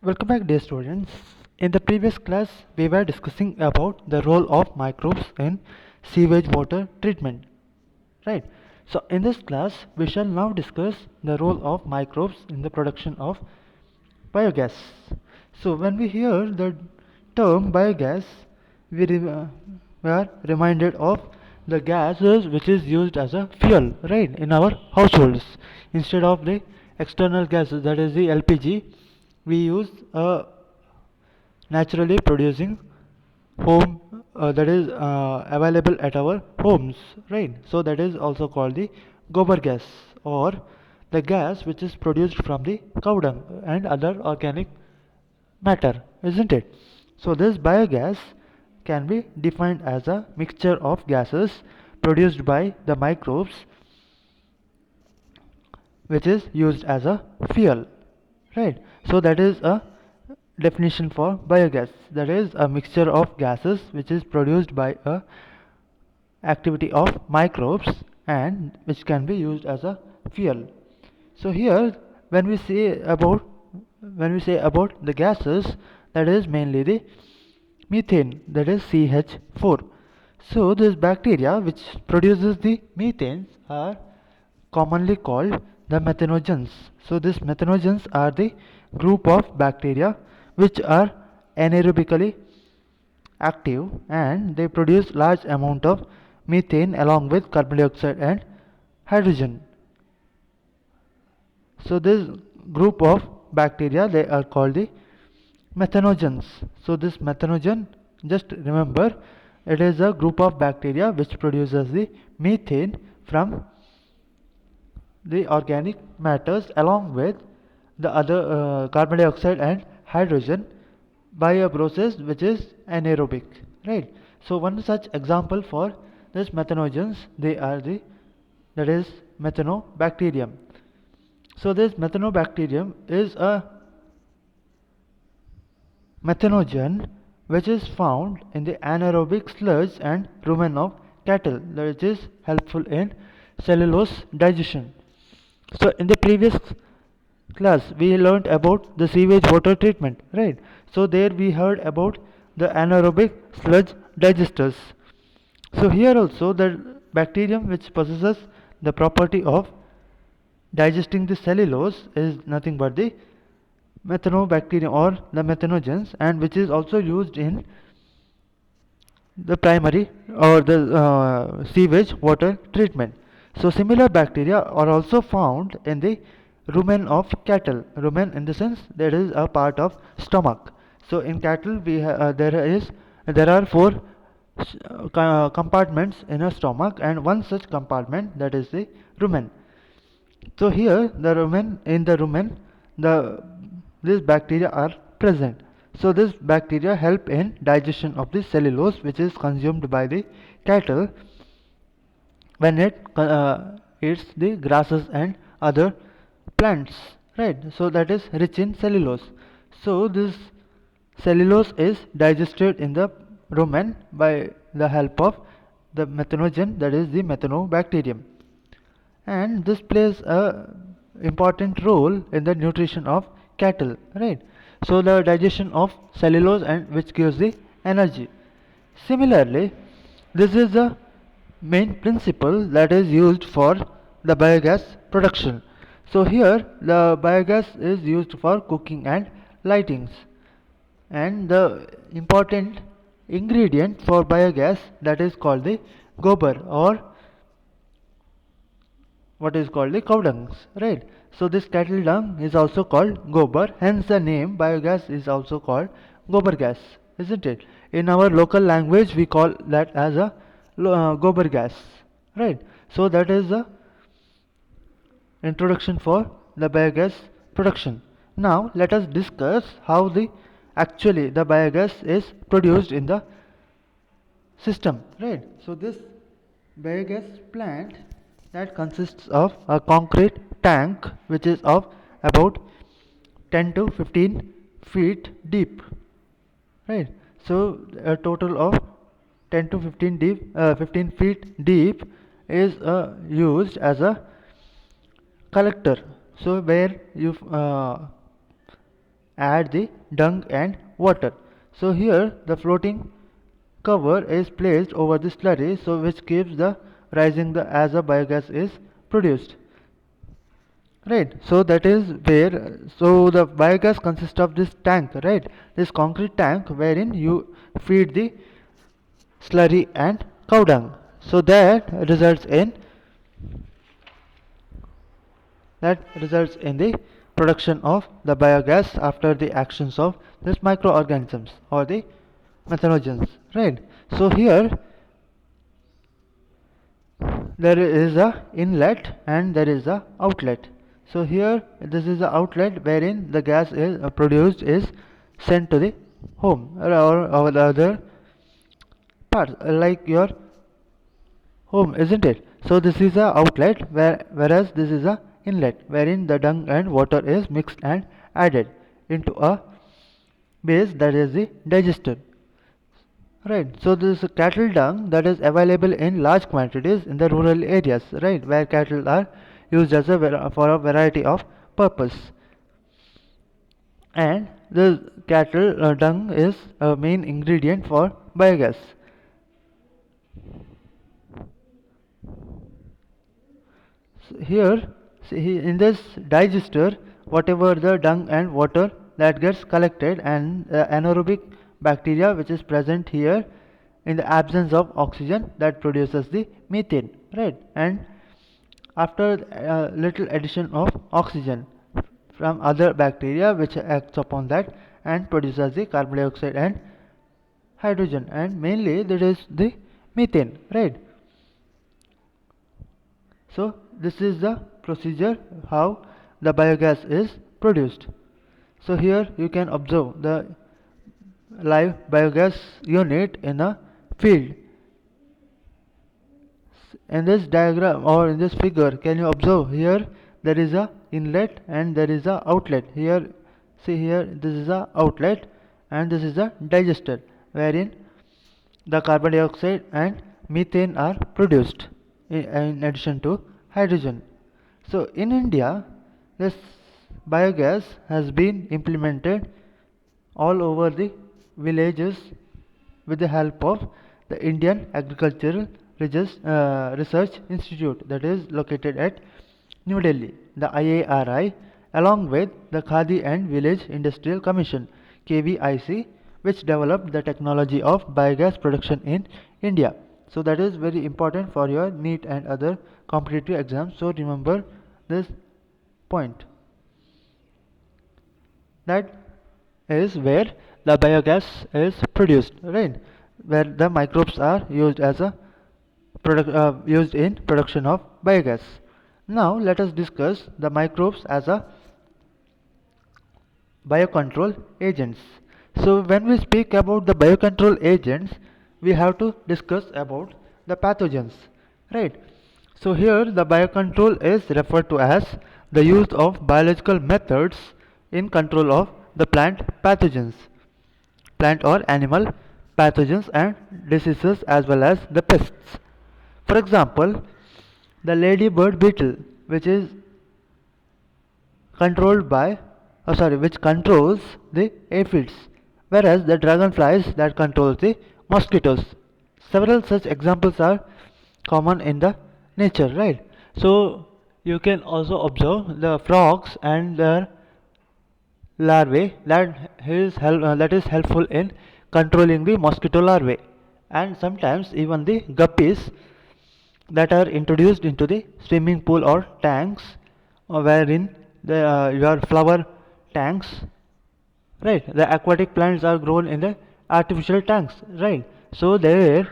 Welcome back, dear students. In the previous class, we were discussing about the role of microbes in sewage water treatment, right? So, in this class, we shall now discuss the role of microbes in the production of biogas. So, when we hear the term biogas, we are reminded of the gases which is used as a fuel, right, in our households. Instead of the external gases, that is the LPG, we use a naturally producing home that is available at our homes, right? So that is also called the gobar gas, or the gas which is produced from the cow dung and other organic matter, isn't it? So this biogas can be defined as a mixture of gases produced by the microbes which is used as a fuel, right? So that is a definition for biogas, that is a mixture of gases which is produced by a activity of microbes and which can be used as a fuel. So here when we say about the gases, that is mainly the methane, that is CH4. So this bacteria which produces the methanes are commonly called the methanogens. So these methanogens are the group of bacteria which are anaerobically active and they produce large amount of methane along with carbon dioxide and hydrogen. So this group of bacteria, they are called the methanogens. So this methanogen, just remember, it is a group of bacteria which produces the methane from the organic matters along with the other carbon dioxide and hydrogen by a process which is anaerobic, right? So one such example for this methanogens, they are the, that is methanobacterium. So this methanobacterium is a methanogen which is found in the anaerobic sludge and rumen of cattle, which is helpful in cellulose digestion. So in the previous class we learned about the sewage water treatment, right? So there we heard about the anaerobic sludge digesters. So here also the bacterium which possesses the property of digesting the cellulose is nothing but the methanobacterium or the methanogens, and which is also used in the primary or the sewage water treatment. So similar bacteria are also found in the rumen of cattle. Rumen in the sense that is a part of stomach. So in cattle there are four compartments in a stomach, and one such compartment, that is the rumen. So here the rumen, in the rumen, the these bacteria are present. So this bacteria help in digestion of the cellulose which is consumed by the cattle when it eats the grasses and other plants, right? So that is rich in cellulose. So this cellulose is digested in the rumen by the help of the methanogen, that is the methanobacterium, and this plays a important role in the nutrition of cattle, right? So the digestion of cellulose, and which gives the energy. Similarly, this is the main principle that is used for the biogas production. So here the biogas is used for cooking and lightings, and the important ingredient for biogas, that is called the gobar, or what is called the cow dungs, right? So this cattle dung is also called gobar, hence the name biogas is also called gobar gas, isn't it? In our local language we call that as a gobar gas, right? So that is the introduction for the biogas production. Now let us discuss how the biogas is produced in the system, right? So this biogas plant, that consists of a concrete tank which is of about 10 to 15 feet deep, right? So a total of 10 to 15 feet deep is used as a collector. So where you add the dung and water. So here the floating cover is placed over the slurry, so which keeps the rising as the biogas is produced. Right, so that is where, so the biogas consists of this tank, right, this concrete tank wherein you feed the slurry and cow dung. So that results in the production of the biogas after the actions of these microorganisms or the methanogens, right. So here there is a inlet and there is a outlet. So here this is the outlet wherein the gas is produced is sent to the home or the other parts, like your home, isn't it? So this is a outlet whereas this is a inlet wherein the dung and water is mixed and added into a base, that is the digester. Right, so this cattle dung that is available in large quantities in the rural areas, right, where cattle are used as for a variety of purpose. And the cattle dung is a main ingredient for biogas. So here, see, in this digester, whatever the dung and water that gets collected, and anaerobic bacteria which is present here in the absence of oxygen, that produces the methane, right. And after little addition of oxygen from other bacteria which acts upon that and produces the carbon dioxide and hydrogen, and mainly that is the methane, right. So this is the procedure how the biogas is produced. So here you can observe the live biogas unit in a field. In this diagram or in this figure, can you observe here there is a inlet and there is a outlet. Here, see here, this is a outlet and this is a digester wherein the carbon dioxide and methane are produced in addition to hydrogen. So in India, this biogas has been implemented all over the villages with the help of the Indian Agricultural Research Institute, that is located at New Delhi, the IARI, along with the Khadi and Village Industrial Commission, KVIC, which developed the technology of biogas production in India. So that is very important for your NEET and other competitive exams. So remember this point. That is where the biogas is produced, right? Where the microbes are used as a used in production of biogas. Now let us discuss the microbes as a biocontrol agents. So when we speak about the biocontrol agents, we have to discuss about the pathogens, right? So here the biocontrol is referred to as the use of biological methods in control of the plant pathogens, plant or animal pathogens and diseases, as well as the pests. For example, the ladybird beetle, which is controlled by which controls the aphids, whereas the dragonflies that controls the mosquitoes. Several such examples are common in the nature, right? So you can also observe the frogs and their larvae that is helpful in controlling the mosquito larvae, and sometimes even the guppies that are introduced into the swimming pool or tanks, wherein the your flower tanks, right, the aquatic plants are grown in the artificial tanks, right. So there,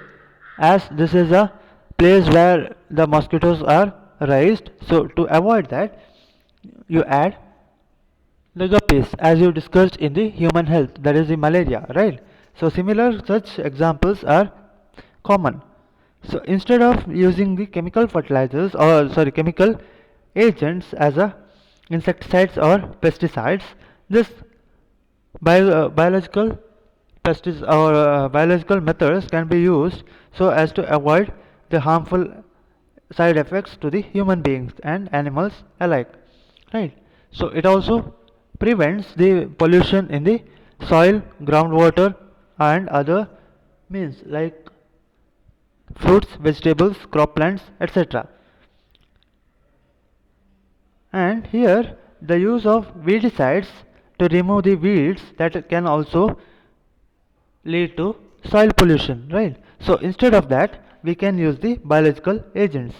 as this is a place where the mosquitoes are raised, so to avoid that you add the guppies, as you discussed in the human health, that is the malaria, right. So similar such examples are common. So instead of using the chemical fertilizers or chemical agents as a insecticides or pesticides, this biological pesticides or biological methods can be used so as to avoid the harmful side effects to the human beings and animals alike, right. So it also prevents the pollution in the soil, groundwater and other means like fruits, vegetables, crop plants, etc. And here the use of weedicides to remove the weeds that can also lead to soil pollution, right? So instead of that we can use the biological agents.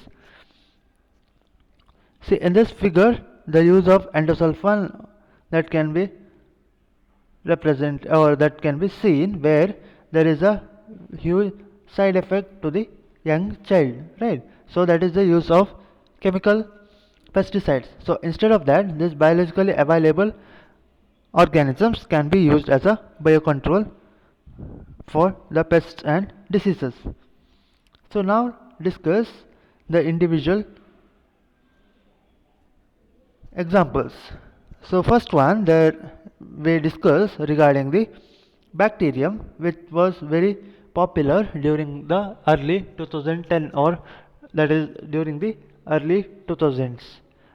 See in this figure the use of endosulfan that can be represent or that can be seen where there is a huge side effect to the young child, right? So that is the use of chemical pesticides. So instead of that this biologically available organisms can be used as a biocontrol for the pests and diseases. So now discuss the individual examples. So first one that we discuss regarding the bacterium, which was very popular during the early 2010 or that is during the early 2000s.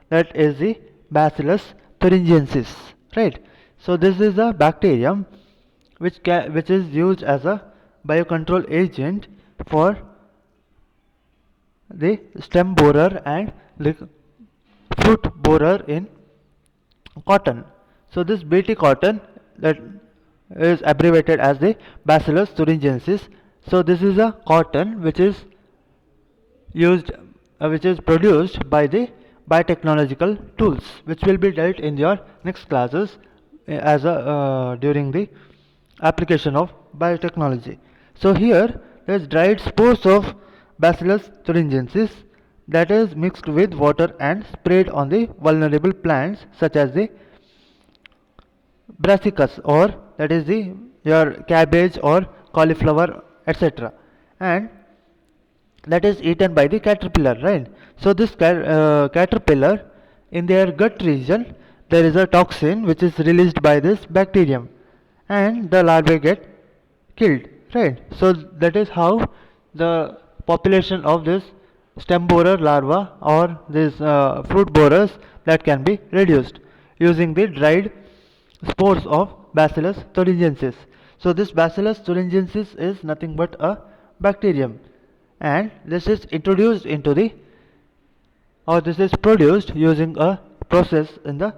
That is the Bacillus thuringiensis, right? So this is a bacterium which is used as a biocontrol agent for the stem borer and the fruit borer in cotton. So this Bt cotton that is abbreviated as the Bacillus thuringiensis. So this is a cotton which is used which is produced by the biotechnological tools, which will be dealt in your next classes as a during the application of biotechnology. So here there is dried spores of Bacillus thuringiensis that is mixed with water and sprayed on the vulnerable plants such as the brassicas or that is the your cabbage or cauliflower, etc. And that is eaten by the caterpillar, right? So this caterpillar in their gut region there is a toxin which is released by this bacterium and the larvae get killed, right? So that is how the population of this stem borer larva or this fruit borers that can be reduced using the dried spores of Bacillus thuringiensis. So this Bacillus thuringiensis is nothing but a bacterium and this is introduced into the or this is produced using a process in the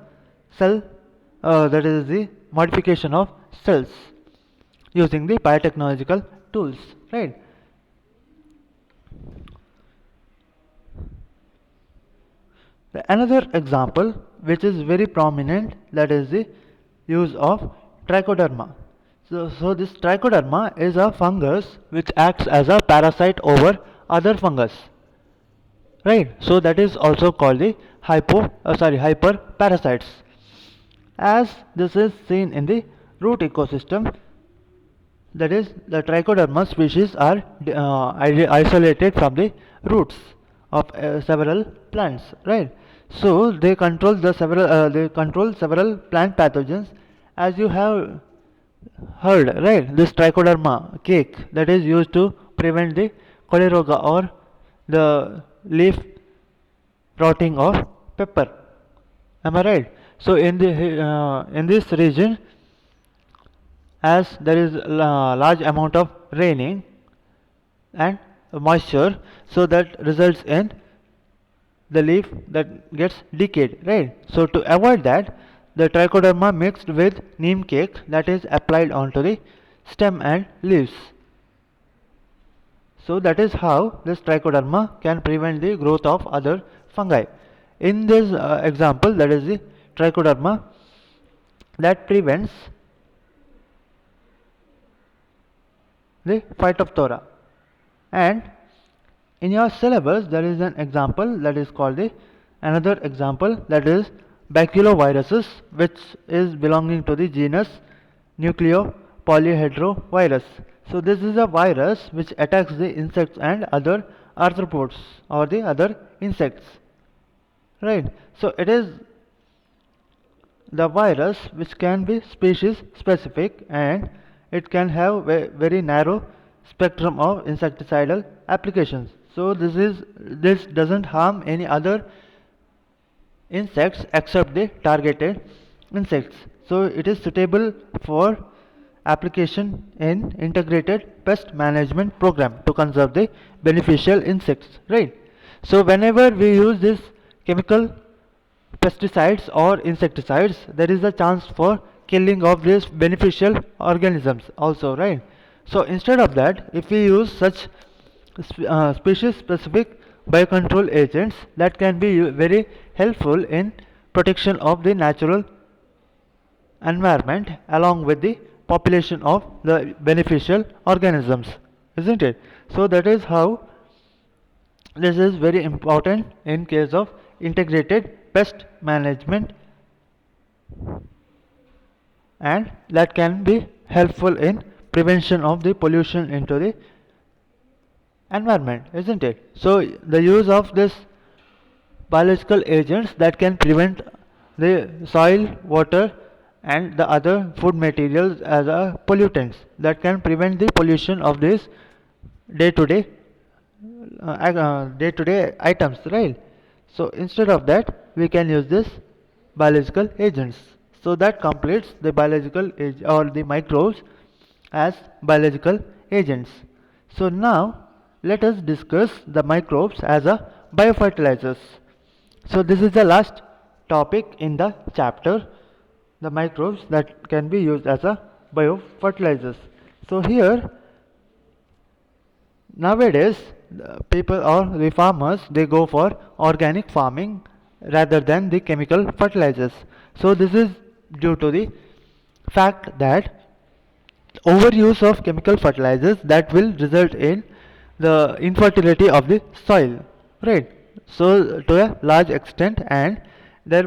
cell that is the modification of cells using the biotechnological tools, right? Another example which is very prominent, that is the use of trichoderma. So this trichoderma is a fungus which acts as a parasite over other fungus, right? So that is also called the hyper parasites. As this is seen in the root ecosystem, that is the trichoderma species are isolated from the roots of several plants, right? So they control several plant pathogens, as you have heard, right? This trichoderma cake that is used to prevent the cholera or the leaf rotting of pepper, am I right? So in this region, as there is large amount of raining and moisture, so that results in the leaf that gets decayed, right? So to avoid that, the trichoderma mixed with neem cake that is applied onto the stem and leaves. So that is how this trichoderma can prevent the growth of other fungi. In this example, that is the trichoderma that prevents the Phytophthora. And in your syllabus there is an example that is called the another example, that is baculoviruses, which is belonging to the genus Nucleopolyhedrovirus. So this is a virus which attacks the insects and other arthropods or the other insects, right? So it is the virus which can be species specific and it can have very narrow spectrum of insecticidal applications. So this doesn't harm any other insects except the targeted insects. So it is suitable for application in integrated pest management program to conserve the beneficial insects, right? So whenever we use this chemical pesticides or insecticides, there is a chance for killing of these beneficial organisms also, right? So instead of that, if we use such species specific biocontrol agents, that can be very helpful in protection of the natural environment along with the population of the beneficial organisms, isn't it? So that is how this is very important in case of integrated pest management, and that can be helpful in prevention of the pollution into the environment, isn't it? So the use of this biological agents that can prevent the soil, water, and the other food materials as a pollutants that can prevent the pollution of these day-to-day day-to-day items, right? So instead of that, we can use this biological agents. So that completes the biological age or the microbes as biological agents. So now let us discuss the microbes as a biofertilizers. So this is the last topic in the chapter, the microbes that can be used as a biofertilizers. So here nowadays the people or the farmers, they go for organic farming rather than the chemical fertilizers. So this is due to the fact that overuse of chemical fertilizers that will result in the infertility of the soil, right? So to a large extent, and there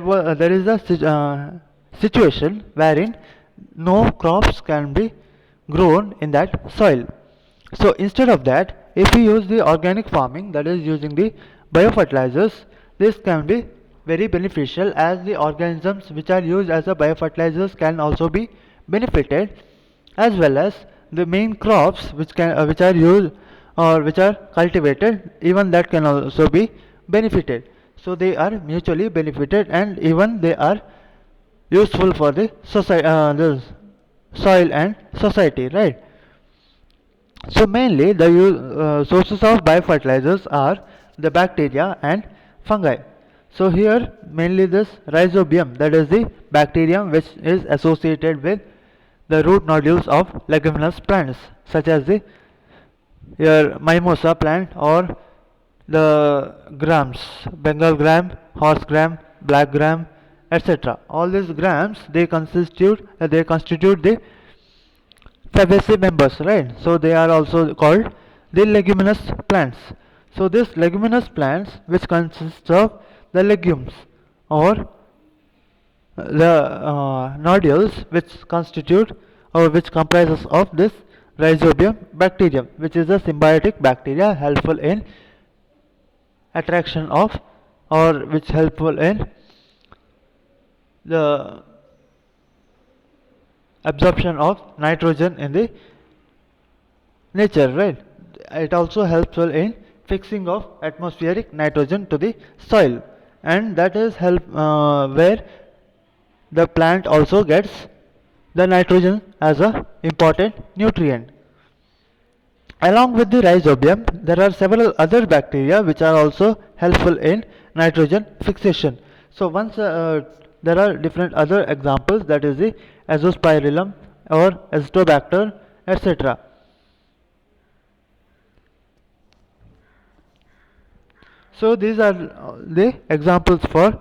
is a situation wherein no crops can be grown in that soil. So instead of that, if we use the organic farming, that is using the biofertilizers, this can be very beneficial, as the organisms which are used as a biofertilizers can also be benefited, as well as the main crops which are used or which are cultivated, even that can also be benefited. So they are mutually benefited, and even they are useful for the society, the soil and society, right? So mainly the sources of biofertilizers are the bacteria and fungi. So here mainly this rhizobium, that is the bacterium which is associated with the root nodules of leguminous plants, such as the your mimosa plant or the grams, Bengal gram, horse gram, black gram, etc. All these grams, they constitute the fabaceae members, right? So they are also called the leguminous plants. So this leguminous plants, which consists of the legumes or the nodules, which constitute or which comprises of this rhizobium bacterium, which is a symbiotic bacteria helpful in attraction of, or which helpful in the absorption of nitrogen in the nature, right? It also helps in fixing of atmospheric nitrogen to the soil, and that is help where the plant also gets the nitrogen as a important nutrient. Along with the rhizobium, there are several other bacteria which are also helpful in nitrogen fixation. So once there are different other examples, that is the azospirillum or azotobacter, etc. So these are the examples for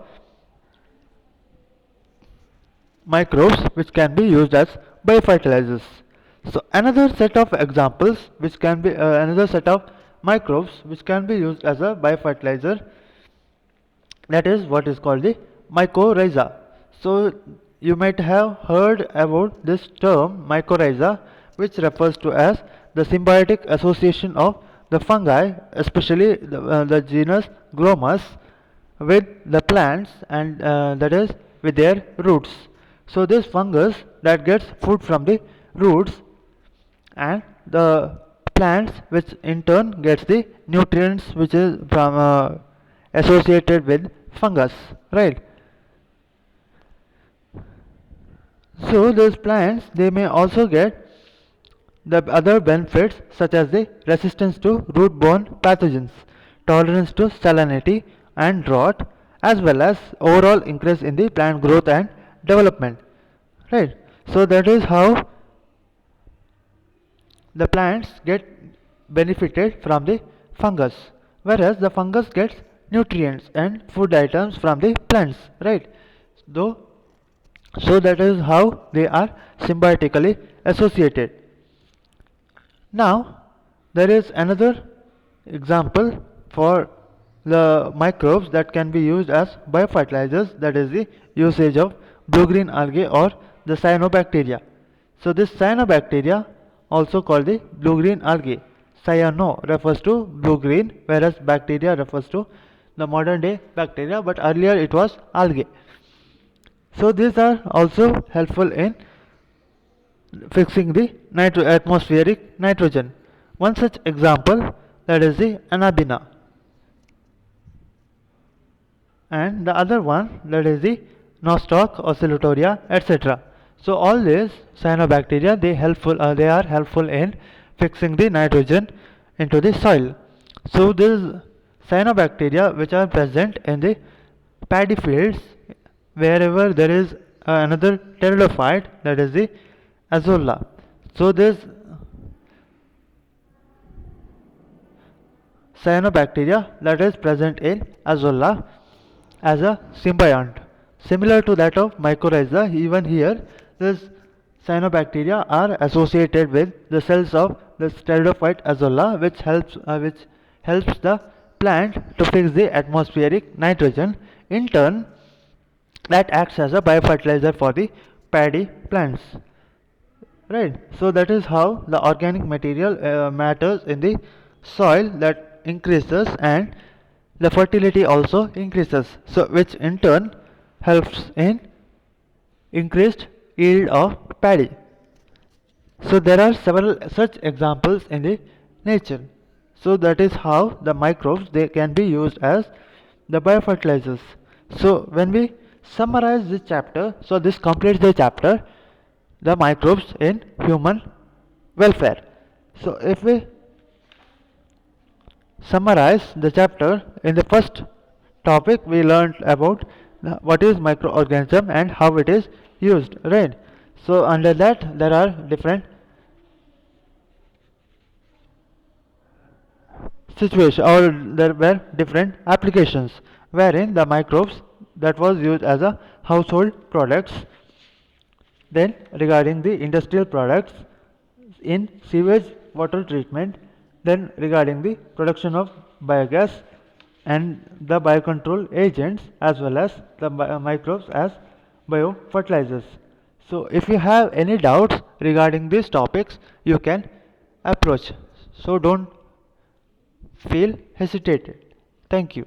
microbes which can be used as biofertilizers. So another set of examples which can be another set of microbes which can be used as a biofertilizer, that is what is called the mycorrhiza. So you might have heard about this term mycorrhiza, which refers to as the symbiotic association of the fungi, especially the genus Glomus, with the plants, and that is with their roots. So this fungus that gets food from the roots, and the plants which in turn gets the nutrients which is from associated with fungus, right? Also, those plants, they may also get the other benefits such as the resistance to root-borne pathogens, tolerance to salinity and drought, as well as overall increase in the plant growth and development. Right. So that is how the plants get benefited from the fungus, whereas the fungus gets nutrients and food items from the plants. Right. Though, so that is how they are symbiotically associated. Now, there is another example for the microbes that can be used as biofertilizers, that is the usage of blue-green algae or the cyanobacteria. So this cyanobacteria, also called the blue-green algae. Cyano refers to blue-green, whereas bacteria refers to the modern day bacteria, but earlier it was algae. So these are also helpful in fixing the atmospheric nitrogen. One such example, that is the Anabina, and the other one, that is the Nostoc, Oscillatoria, etc. So all these cyanobacteria, they are helpful in fixing the nitrogen into the soil. So these cyanobacteria which are present in the paddy fields, wherever there is another pteridophyte, that is the Azolla. So this cyanobacteria that is present in Azolla as a symbiont, similar to that of mycorrhiza. Even here, these cyanobacteria are associated with the cells of the pteridophyte Azolla, which helps the plant to fix the atmospheric nitrogen. In turn, that acts as a biofertilizer for the paddy plants. Right. So that is how the organic material matters in the soil that increases, and the fertility also increases. So which in turn helps in increased yield of paddy. So there are several such examples in the nature. So that is how the microbes, they can be used as the biofertilizers. So when we summarize this chapter, so this completes the chapter, the microbes in human welfare. So if we summarize the chapter, in the first topic we learned about what is microorganism and how it is used, right? So under that there are different situations, or there were different applications wherein the microbes that was used as a household products, then regarding the industrial products in sewage water treatment, then regarding the production of biogas and the biocontrol agents, as well as the microbes as biofertilizers. So if you have any doubts regarding these topics, you can approach. So don't feel hesitated. Thank you.